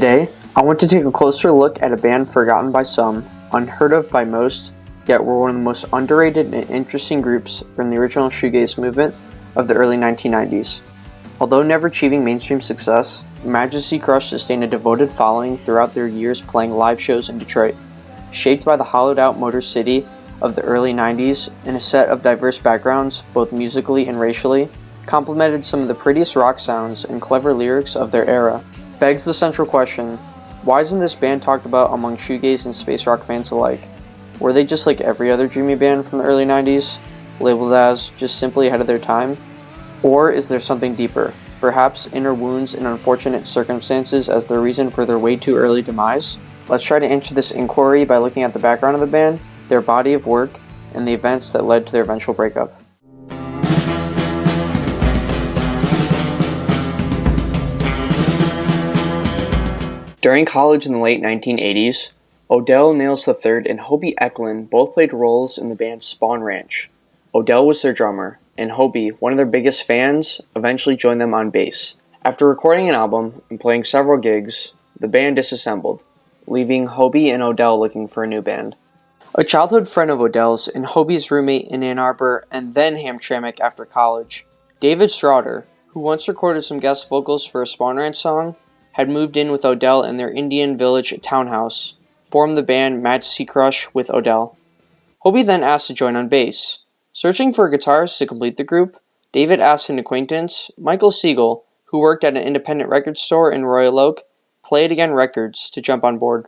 Today, I want to take a closer look at a band forgotten by some, unheard of by most, yet were one of the most underrated and interesting groups from the original shoegaze movement of the early 1990s. Although never achieving mainstream success, Majesty Crush sustained a devoted following throughout their years playing live shows in Detroit. Shaped by the hollowed-out Motor City of the early 90s and a set of diverse backgrounds, both musically and racially, complemented some of the prettiest rock sounds and clever lyrics of their era. Begs the central question, why isn't this band talked about among shoegaze and space rock fans alike? Were they just like every other dreamy band from the early 90s, labeled as just simply ahead of their time? Or is there something deeper, perhaps inner wounds and unfortunate circumstances as the reason for their way too early demise? Let's try to answer this inquiry by looking at the background of the band, their body of work, and the events that led to their eventual breakup. During college in the late 1980s, Odell Nails III and Hobey Echlin both played roles in the band Spawn Ranch. Odell was their drummer, and Hobey, one of their biggest fans, eventually joined them on bass. After recording an album and playing several gigs, the band disassembled, leaving Hobey and Odell looking for a new band. A childhood friend of Odell's and Hobey's roommate in Ann Arbor and then Hamtramck after college, David Stroughter, who once recorded some guest vocals for a Spawn Ranch song, had moved in with Odell in their Indian Village townhouse, formed the band Majesty Crush with Odell. Hobey then asked to join on bass. Searching for a guitarist to complete the group, David asked an acquaintance, Michael Siegel, who worked at an independent record store in Royal Oak, Play It Again Records, to jump on board.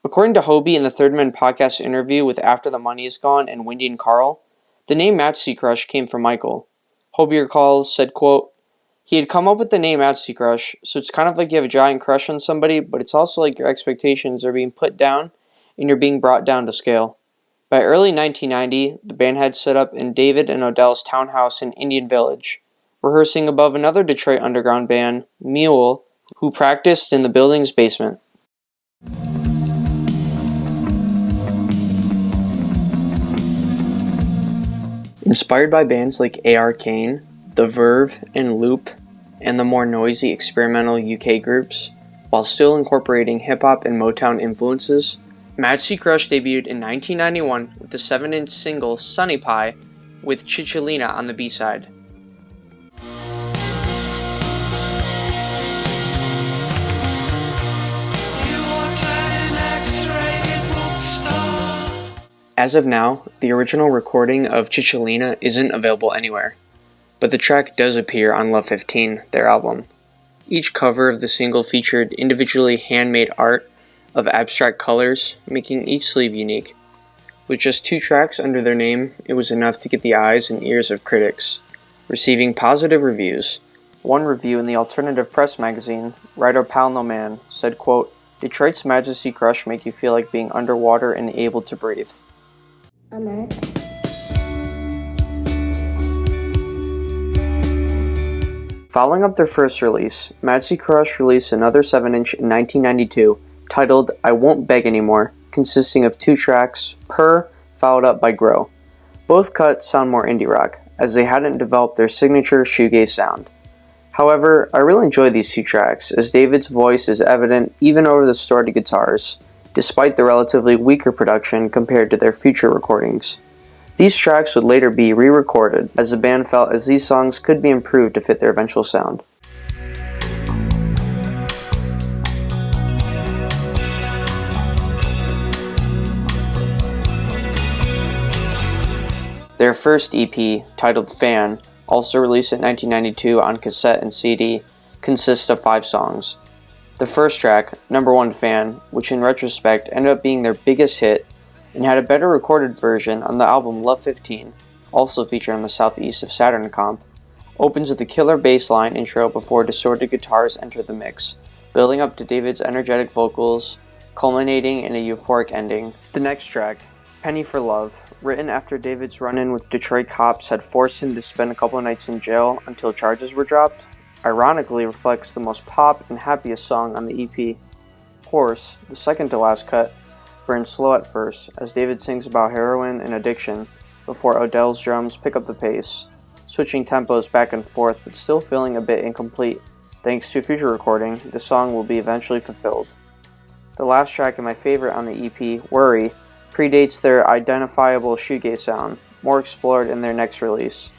According to Hobey in the Third Man podcast interview with After the Money Is Gone and Wendy and Carl, the name Majesty Crush came from Michael. Hobey recalls, said, quote, "He had come up with the name Majesty Crush, so it's kind of like you have a giant crush on somebody, but it's also like your expectations are being put down and you're being brought down to scale." By early 1990, the band had set up in David and Odell's townhouse in Indian Village, rehearsing above another Detroit underground band, Mule, who practiced in the building's basement. Inspired by bands like A.R. Kane, The Verve, and Loop, and the more noisy experimental UK groups, while still incorporating hip-hop and Motown influences, Majesty Crush debuted in 1991 with the 7-inch single Sunny Pie with Chicholina on the B-side. As of now, the original recording of Chicholina isn't available anywhere, but the track does appear on Love 15, their album. Each cover of the single featured individually handmade art of abstract colors, making each sleeve unique. With just 2 tracks under their name, it was enough to get the eyes and ears of critics, receiving positive reviews. One review in the alternative press magazine, writer Pal No Man, said, quote, "Detroit's Majesty Crush make you feel like being underwater and able to breathe." Following up their first release, Majesty Crush released another 7-inch in 1992, titled I Won't Beg Anymore, consisting of 2 tracks, Purr, followed up by Grow. Both cuts sound more indie rock, as they hadn't developed their signature shoegaze sound. However, I really enjoy these 2 tracks, as David's voice is evident even over the distorted guitars, despite the relatively weaker production compared to their future recordings. These tracks would later be re-recorded, as the band felt as these songs could be improved to fit their eventual sound. Their first EP, titled Fan, also released in 1992 on cassette and CD, consists of 5 songs. The first track, Number 1 Fan, which in retrospect ended up being their biggest hit and had a better recorded version on the album Love 15, also featured on the Southeast of Saturn comp, opens with a killer bass line intro before distorted guitars enter the mix, building up to David's energetic vocals, culminating in a euphoric ending. The next track, Penny for Love, written after David's run-in with Detroit cops had forced him to spend a couple of nights in jail until charges were dropped, ironically reflects the most pop and happiest song on the EP. Horse, the second to last cut, burns slow at first, as David sings about heroin and addiction, before Odell's drums pick up the pace, switching tempos back and forth but still feeling a bit incomplete. thanks to a future recording, the song will be eventually fulfilled. The last track and my favorite on the EP, Worry, predates their identifiable shoegaze sound, more explored in their next release.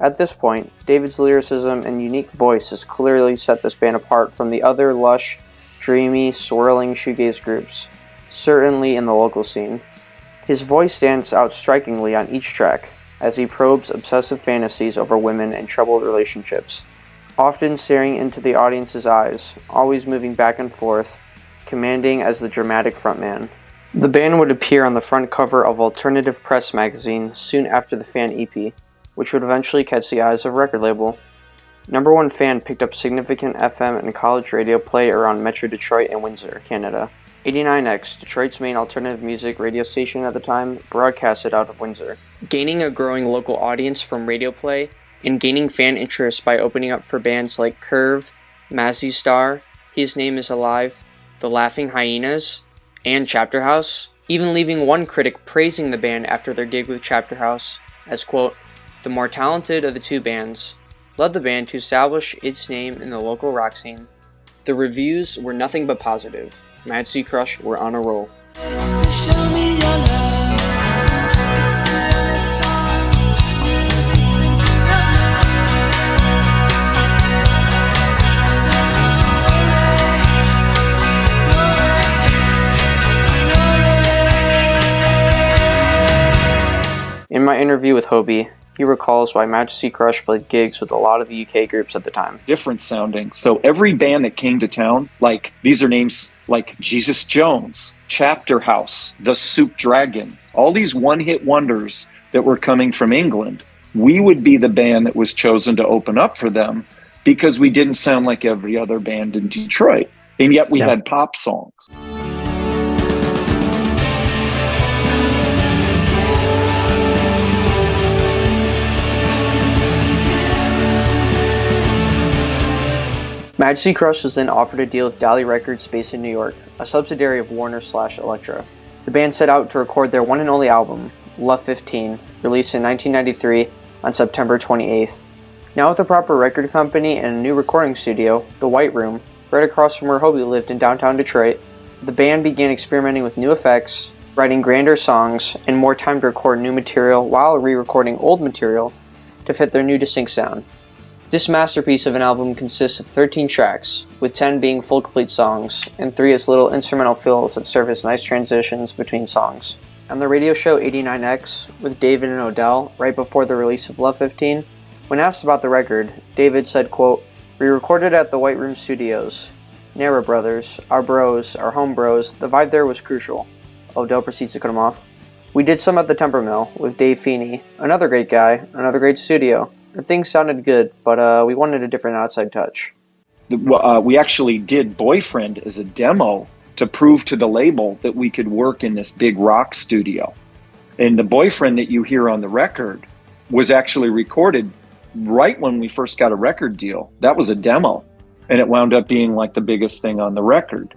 At this point, David's lyricism and unique voice has clearly set this band apart from the other lush, dreamy, swirling shoegaze groups, certainly in the local scene. His voice stands out strikingly on each track, as he probes obsessive fantasies over women and troubled relationships, often staring into the audience's eyes, always moving back and forth, commanding as the dramatic frontman. The band would appear on the front cover of Alternative Press magazine soon after the Fan EP, which would eventually catch the eyes of a record label. Number One Fan picked up significant FM and college radio play around Metro Detroit and Windsor, Canada. 89X, Detroit's main alternative music radio station at the time, broadcasted out of Windsor. Gaining a growing local audience from radio play, and gaining fan interest by opening up for bands like Curve, Mazzy Star, His Name Is Alive, The Laughing Hyenas, and Chapter House, even leaving one critic praising the band after their gig with Chapter House as, quote, the more talented of the two bands, led the band to establish its name in the local rock scene. The reviews were nothing but positive. Majesty Crush were on a roll. In my interview with Hobey, he recalls why Majesty Crush played gigs with a lot of the UK groups at the time. Different sounding. So every band that came to town, like these are names like Jesus Jones, Chapter House, The Soup Dragons, all these one-hit wonders that were coming from England, we would be the band that was chosen to open up for them because we didn't sound like every other band in Detroit. And yet we had pop songs. Majesty Crush was then offered a deal with Dally Records based in New York, a subsidiary of Warner/Elektra. The band set out to record their one and only album, Love 15, released in 1993 on September 28th. Now with a proper record company and a new recording studio, The White Room, right across from where Hobey lived in downtown Detroit, the band began experimenting with new effects, writing grander songs, and more time to record new material while re-recording old material to fit their new distinct sound. This masterpiece of an album consists of 13 tracks, with 10 being full complete songs, and 3 as little instrumental fills that serve as nice transitions between songs. On the radio show 89X, with David and Odell, right before the release of Love 15, when asked about the record, David said, quote, we recorded at the White Room Studios. Nara brothers, our bros, our home bros, the vibe there was crucial. Odell proceeds to cut him off. We did some at the Temper Mill, with Dave Feeney, another great guy, another great studio. And things sounded good, but we wanted a different outside touch. We actually did Boyfriend as a demo to prove to the label that we could work in this big rock studio. And the Boyfriend that you hear on the record was actually recorded right when we first got a record deal. That was a demo, and it wound up being like the biggest thing on the record.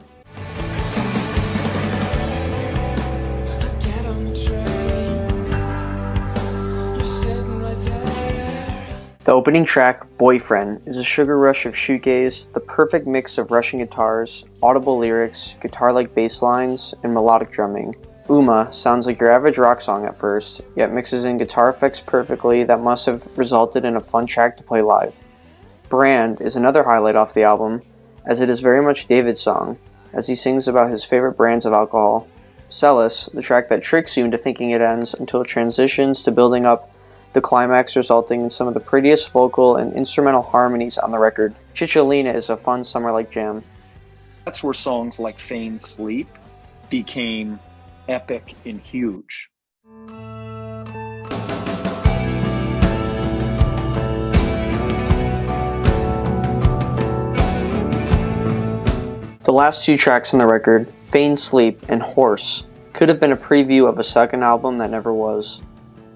The opening track, Boyfriend, is a sugar rush of shoegaze, the perfect mix of rushing guitars, audible lyrics, guitar-like bass lines, and melodic drumming. Uma sounds like your average rock song at first, yet mixes in guitar effects perfectly that must have resulted in a fun track to play live. Brand is another highlight off the album, as it is very much David's song, as he sings about his favorite brands of alcohol. Celis, the track that tricks you into thinking it ends until it transitions to building up the climax, resulting in some of the prettiest vocal and instrumental harmonies on the record. Chicholina is a fun summer-like jam. That's where songs like Feigned Sleep became epic and huge. The last 2 tracks on the record, Feigned Sleep and Horse, could have been a preview of a second album that never was.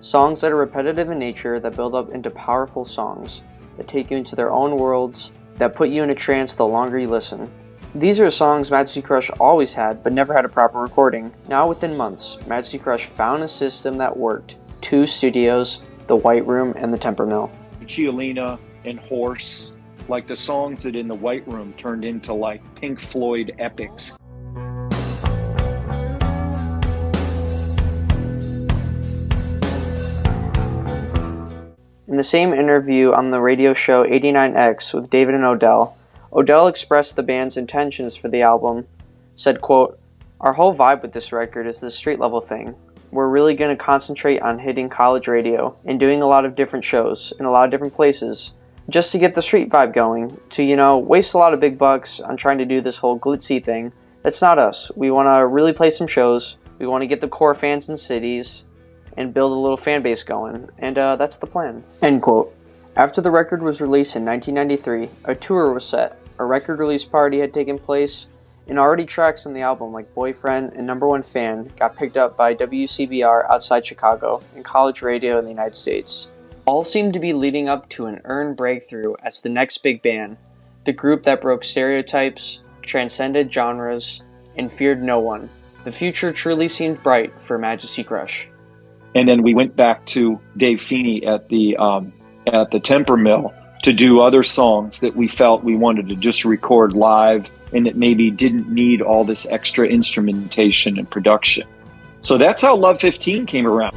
Songs that are repetitive in nature that build up into powerful songs, that take you into their own worlds, that put you in a trance the longer you listen. These are songs Majesty Crush always had, but never had a proper recording. Now within months, Majesty Crush found a system that worked. 2 studios, the White Room and the Temper Mill. Chiolina and Horse like the songs that in the White Room turned into like Pink Floyd epics. In the same interview on the radio show 89X with David and Odell, Odell expressed the band's intentions for the album, said, quote, "Our whole vibe with this record is this street level thing. We're really going to concentrate on hitting college radio and doing a lot of different shows in a lot of different places just to get the street vibe going, to, waste a lot of big bucks on trying to do this whole glitzy thing. That's not us. We want to really play some shows. We want to get the core fans in cities and build a little fan base going, and that's the plan." End quote. After the record was released in 1993, a tour was set, a record release party had taken place, and already tracks on the album like Boyfriend and Number One Fan got picked up by WCBR outside Chicago and college radio in the United States. All seemed to be leading up to an earned breakthrough as the next big band, the group that broke stereotypes, transcended genres, and feared no one. The future truly seemed bright for Majesty Crush. And then we went back to Dave Feeney at the Temper Mill to do other songs that we felt we wanted to just record live and that maybe didn't need all this extra instrumentation and production. So that's how Love 15 came around.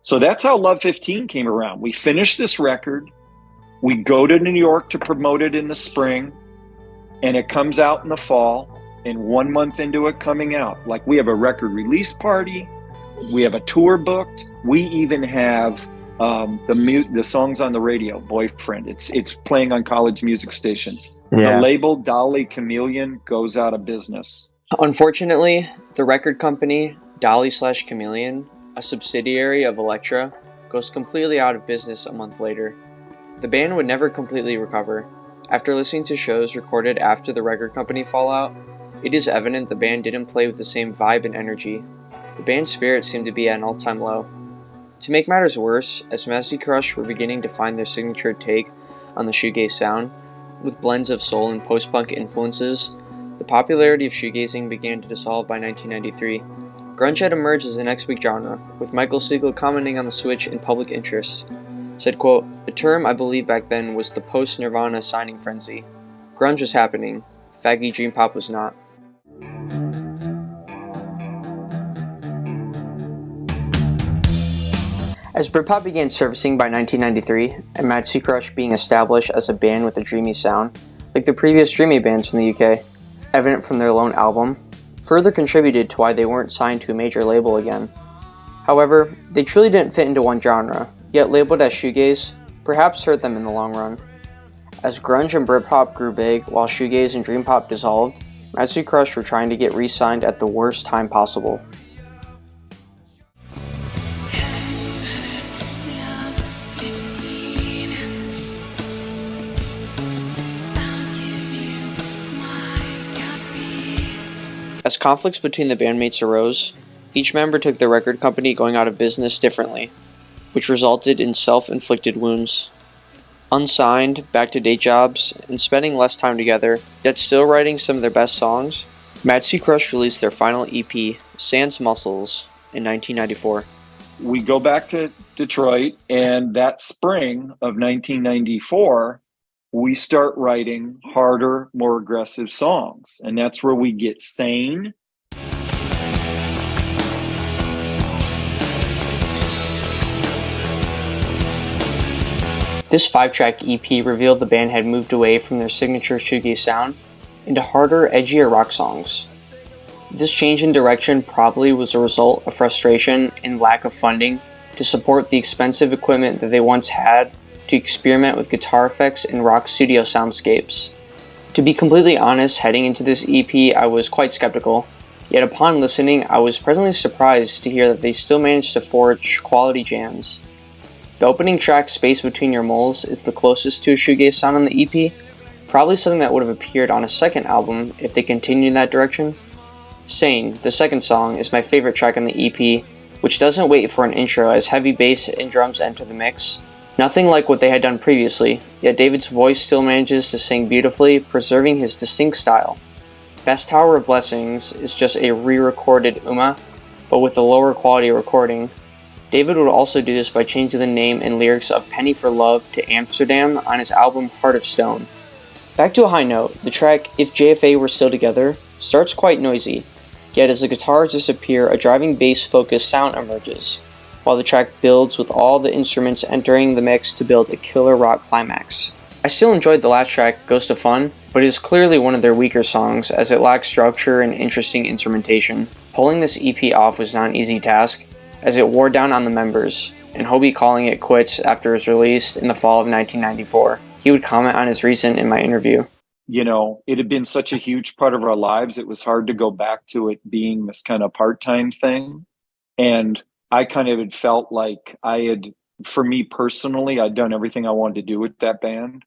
So that's how Love 15 came around. We finished this record. We go to New York to promote it in the spring, and it comes out in the fall. And 1 month into it coming out, like we have a record release party, we have a tour booked, we even have the songs on the radio. Boyfriend, it's playing on college music stations. Yeah. The label Dolly Chameleon goes out of business. Unfortunately, the record company Dolly/Chameleon, a subsidiary of Elektra, goes completely out of business a month later. The band would never completely recover. After listening to shows recorded after the record company fallout, it is evident the band didn't play with the same vibe and energy. The band's spirit seemed to be at an all-time low. To make matters worse, as Majesty Crush were beginning to find their signature take on the shoegaze sound, with blends of soul and post-punk influences, the popularity of shoegazing began to dissolve by 1993. Grunge had emerged as the next big genre, with Michael Siegel commenting on the switch in Public Interest. Said, quote, "The term I believe back then was the post-Nirvana signing frenzy. Grunge was happening. Faggy dream pop was not." As Britpop began surfacing by 1993, and Majesty Crush being established as a band with a dreamy sound, like the previous dreamy bands from the UK, evident from their lone album, further contributed to why they weren't signed to a major label again. However, they truly didn't fit into one genre, yet labeled as shoegaze, perhaps hurt them in the long run. As grunge and Britpop grew big while shoegaze and dream pop dissolved, Majesty Crush were trying to get re-signed at the worst time possible. As conflicts between the bandmates arose, each member took the record company going out of business differently, which resulted in self-inflicted wounds. Unsigned, back to day jobs, and spending less time together, yet still writing some of their best songs, Majesty Crush released their final EP, Sans Muscles, in 1994. We go back to Detroit, and that spring of 1994, we start writing harder, more aggressive songs. And that's where we get Sane. This 5-track EP revealed the band had moved away from their signature shoegaze sound into harder, edgier rock songs. This change in direction probably was a result of frustration and lack of funding to support the expensive equipment that they once had to experiment with guitar effects and rock studio soundscapes. To be completely honest, heading into this EP, I was quite skeptical, yet upon listening, I was pleasantly surprised to hear that they still managed to forge quality jams. The opening track, Space Between Your Moles, is the closest to a shoegaze sound on the EP, probably something that would have appeared on a second album if they continued in that direction. Sane, the second song, is my favorite track on the EP, which doesn't wait for an intro as heavy bass and drums enter the mix. Nothing like what they had done previously, yet David's voice still manages to sing beautifully, preserving his distinct style. Best Tower of Blessings is just a re-recorded Uma, but with a lower quality recording. David would also do this by changing the name and lyrics of Penny for Love to Amsterdam on his album Heart of Stone. Back to a high note, the track If JFA Were Still Together starts quite noisy, yet as the guitars disappear, a driving bass-focused sound emerges, while the track builds with all the instruments entering the mix to build a killer rock climax. I still enjoyed the last track, Ghost of Fun, but it is clearly one of their weaker songs as it lacks structure and interesting instrumentation. Pulling this EP off was not an easy task, as it wore down on the members, and Hobey calling it quits after it was released in the fall of 1994. He would comment on his reason in my interview. You know, it had been such a huge part of our lives, it was hard to go back to it being this kind of part-time thing. And I kind of had felt like for me personally, I'd done everything I wanted to do with that band.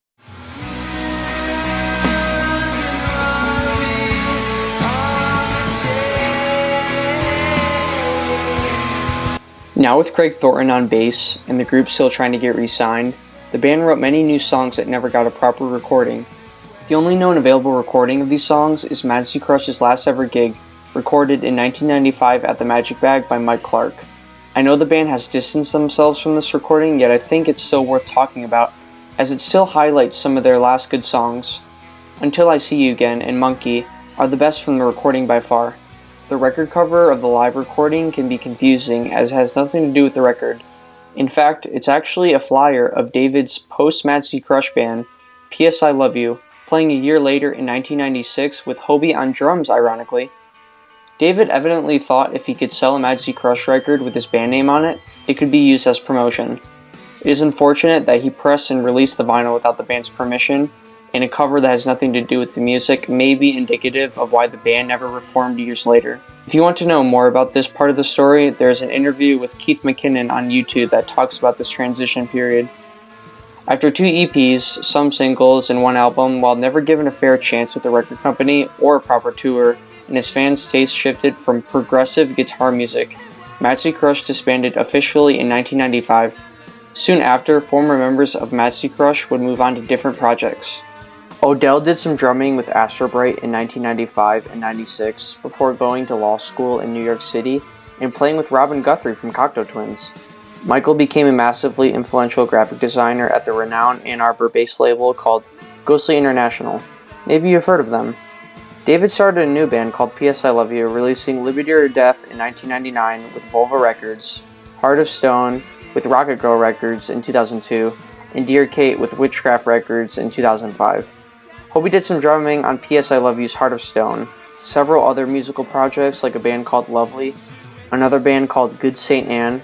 Now with Craig Thornton on bass, and the group still trying to get re-signed, the band wrote many new songs that never got a proper recording. The only known available recording of these songs is Majesty Crush's last ever gig, recorded in 1995 at the Magic Bag by Mike Clark. I know the band has distanced themselves from this recording, yet I think it's still worth talking about, as it still highlights some of their last good songs. Until I See You Again and Monkey are the best from the recording by far. The record cover of the live recording can be confusing as it has nothing to do with the record. In fact, it's actually a flyer of David's post-Majesty Crush band, P.S. I Love You, playing a year later in 1996 with Hobey on drums, ironically. David evidently thought if he could sell a Majesty Crush record with his band name on it, it could be used as promotion. It is unfortunate that he pressed and released the vinyl without the band's permission, and a cover that has nothing to do with the music may be indicative of why the band never reformed years later. If you want to know more about this part of the story, there's an interview with Keith McKinnon on YouTube that talks about this transition period. After 2 EPs, some singles, and 1 album, while never given a fair chance with the record company or a proper tour, and his fans' taste shifted from progressive guitar music, Majesty Crush disbanded officially in 1995. Soon after, former members of Majesty Crush would move on to different projects. Odell did some drumming with Astro Bright in 1995 and 96 before going to law school in New York City and playing with Robin Guthrie from Cocteau Twins. Michael became a massively influential graphic designer at the renowned Ann Arbor-based label called Ghostly International. Maybe you've heard of them. David started a new band called P.S. I Love You, releasing Liberty or Death in 1999 with Volva Records, Heart of Stone with Rocket Girl Records in 2002, and Dear Kate with Witchcraft Records in 2005. Hobey did some drumming on P.S. I Love You's Heart of Stone, several other musical projects like a band called Lovely, another band called Good St. Anne,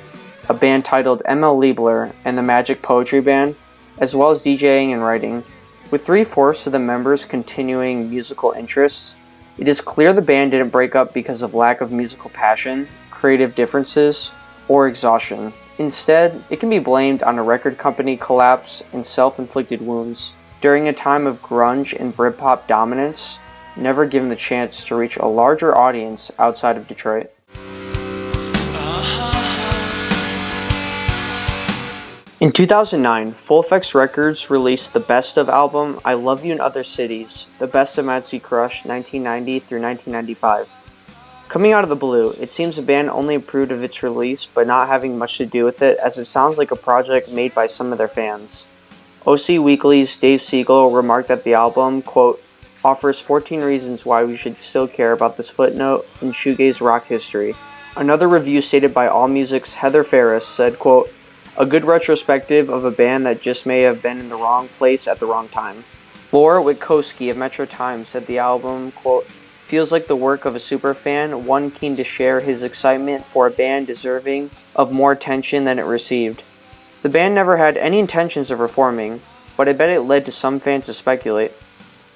a band titled M.L. Liebler, and the Magic Poetry Band, as well as DJing and writing. With 3/4 of the members continuing musical interests, it is clear the band didn't break up because of lack of musical passion, creative differences, or exhaustion. Instead, it can be blamed on a record company collapse and self-inflicted wounds. During a time of grunge and Britpop dominance, never given the chance to reach a larger audience outside of Detroit. In 2009, Full Effects Records released the Best of album I Love You in Other Cities, the Best of Majesty Crush 1990 through 1995. Coming out of the blue, it seems the band only approved of its release but not having much to do with it, as it sounds like a project made by some of their fans. OC Weekly's Dave Siegel remarked that the album, quote, offers 14 reasons why we should still care about this footnote in shoegaze rock history. Another review stated by AllMusic's Heather Ferris said, quote, A good retrospective of a band that just may have been in the wrong place at the wrong time. Laura Witkowski of Metro Times said the album, quote, feels like the work of a superfan, one keen to share his excitement for a band deserving of more attention than it received. The band never had any intentions of reforming, but I bet it led to some fans to speculate.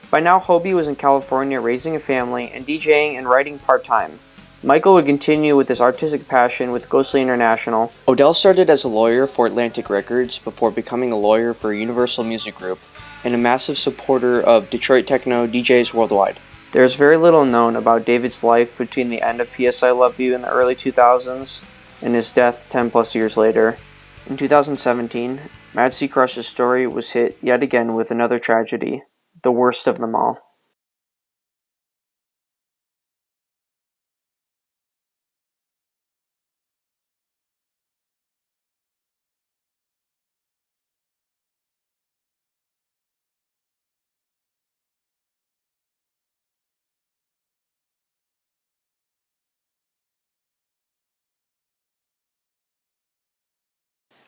By now, Hobey was in California raising a family and DJing and writing part-time. Michael would continue with his artistic passion with Ghostly International. Odell started as a lawyer for Atlantic Records before becoming a lawyer for Universal Music Group and a massive supporter of Detroit techno DJs worldwide. There is very little known about David's life between the end of P.S. I Love You in the early 2000s and his death 10 plus years later. In 2017, Majesty Crush's story was hit yet again with another tragedy, the worst of them all.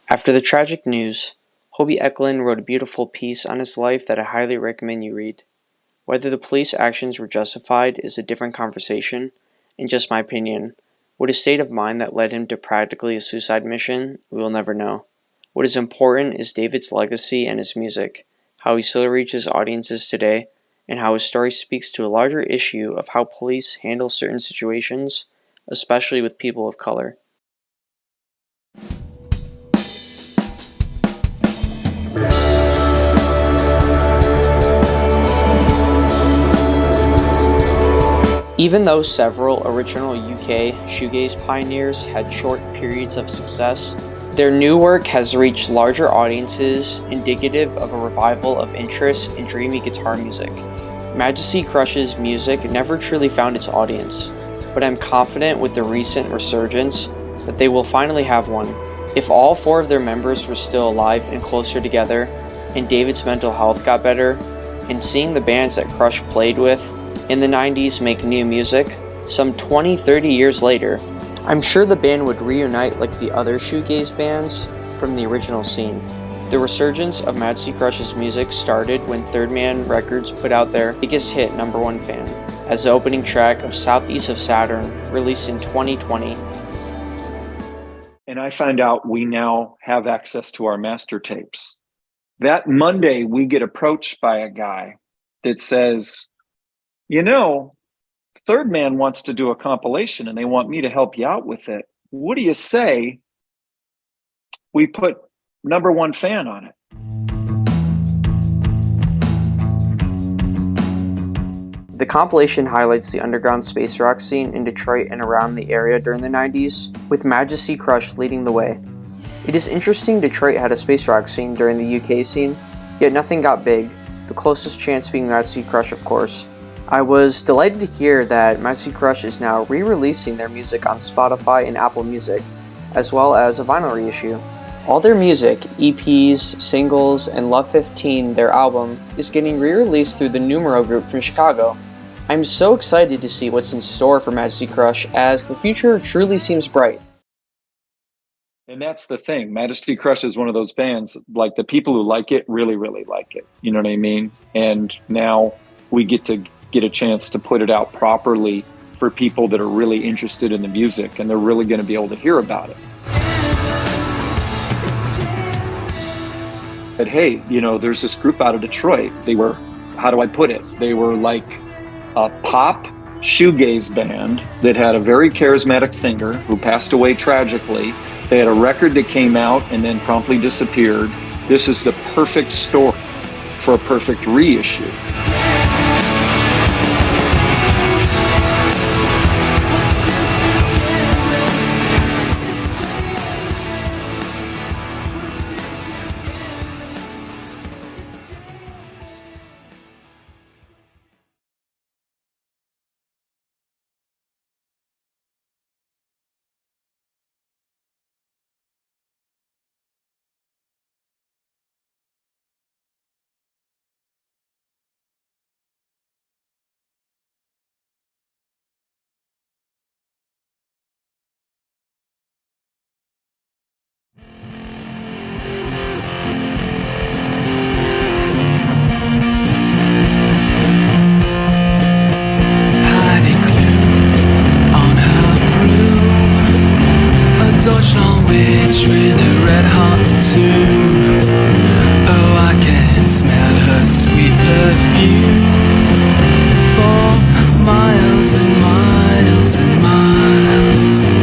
After the tragic news, Hobey Echlin wrote a beautiful piece on his life that I highly recommend you read. Whether the police actions were justified is a different conversation. In just my opinion, what his state of mind that led him to practically a suicide mission, we will never know. What is important is David's legacy and his music, how he still reaches audiences today, and how his story speaks to a larger issue of how police handle certain situations, especially with people of color. Even though several original UK shoegaze pioneers had short periods of success, their new work has reached larger audiences, indicative of a revival of interest in dreamy guitar music. Majesty Crush's music never truly found its audience, but I'm confident with the recent resurgence that they will finally have one. If all four of their members were still alive and closer together, and David's mental health got better, and seeing the bands that Crush played with in the 90s make new music, some 20-30 years later, I'm sure the band would reunite like the other shoegaze bands from the original scene. The resurgence of Majesty Crush's music started when Third Man Records put out their biggest hit, Number One Fan, as the opening track of Southeast of Saturn, released in 2020. And I find out we now have access to our master tapes. That Monday, we get approached by a guy that says, you know, Third Man wants to do a compilation and they want me to help you out with it. What do you say we put Number One Fan on it? The compilation highlights the underground space rock scene in Detroit and around the area during the 90s, with Majesty Crush leading the way. It is interesting Detroit had a space rock scene during the UK scene, yet nothing got big, the closest chance being Majesty Crush, of course. I was delighted to hear that Majesty Crush is now re-releasing their music on Spotify and Apple Music, as well as a vinyl reissue. All their music, EPs, singles, and Love 15, their album, is getting re-released through the Numero Group from Chicago. I'm so excited to see what's in store for Majesty Crush, as the future truly seems bright. And that's the thing. Majesty Crush is one of those bands, like the people who like it really, really like it. You know what I mean? And now we get a chance to put it out properly for people that are really interested in the music, and they're really going to be able to hear about it. But hey, you know, there's this group out of Detroit. They were, how do I put it? They were like a pop shoegaze band that had a very charismatic singer who passed away tragically. They had a record that came out and then promptly disappeared. This is the perfect story for a perfect reissue. beach with a red hot tune. Oh, I can smell her sweet perfume. For miles and miles and miles,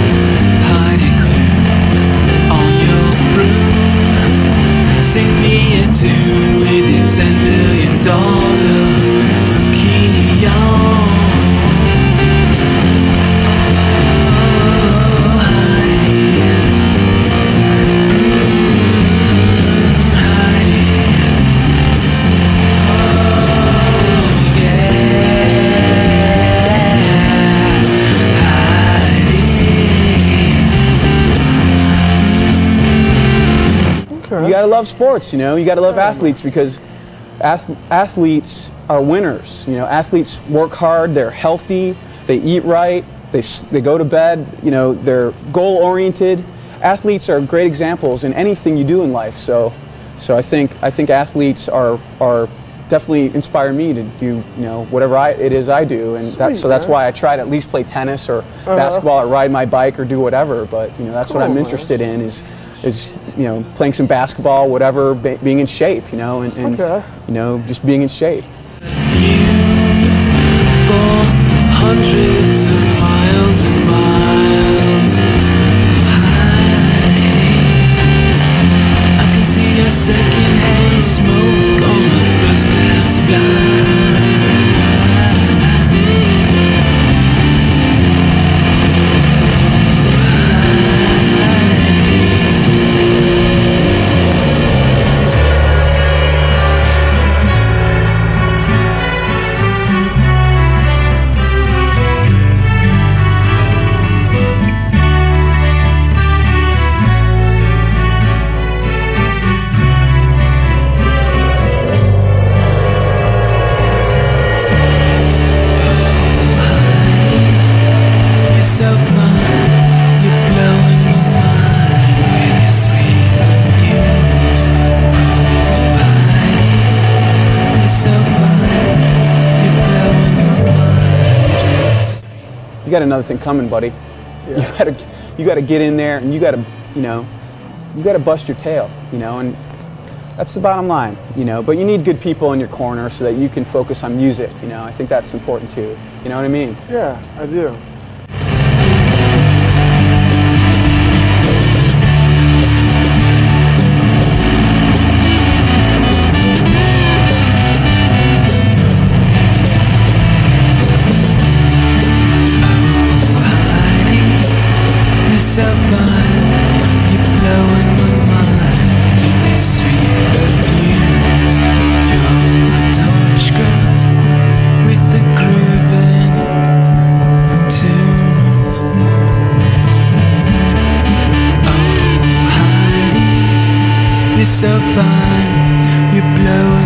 Hobey Echlin on your broom. Sing me a tune with your $10 million bikini on. You gotta love sports, you know. You gotta love athletes because athletes are winners. You know, athletes work hard. They're healthy. They eat right. They go to bed. You know, they're goal oriented. Athletes are great examples in anything you do in life. So I think athletes are definitely inspire me to do, you know, whatever it is I do, and that's why I try to at least play tennis or basketball or ride my bike or do whatever. But you know, that's what I'm interested in is you know, playing some basketball, whatever, being in shape, you know, and you know, just being in shape. For hundreds of miles and miles high, I can see a secondhand smoke on the first class flight. You got another thing coming, buddy. Yeah. You gotta get in there, and you gotta bust your tail, you know, and that's the bottom line, you know. But you need good people in your corner so that you can focus on music, you know. I think that's important too. You know what I mean? Yeah, I do. So fine, you're blowing my mind with this sweet perfume. You're a touchscreen with the grooving tune. Oh, Heidi, you're so fine, you're blowing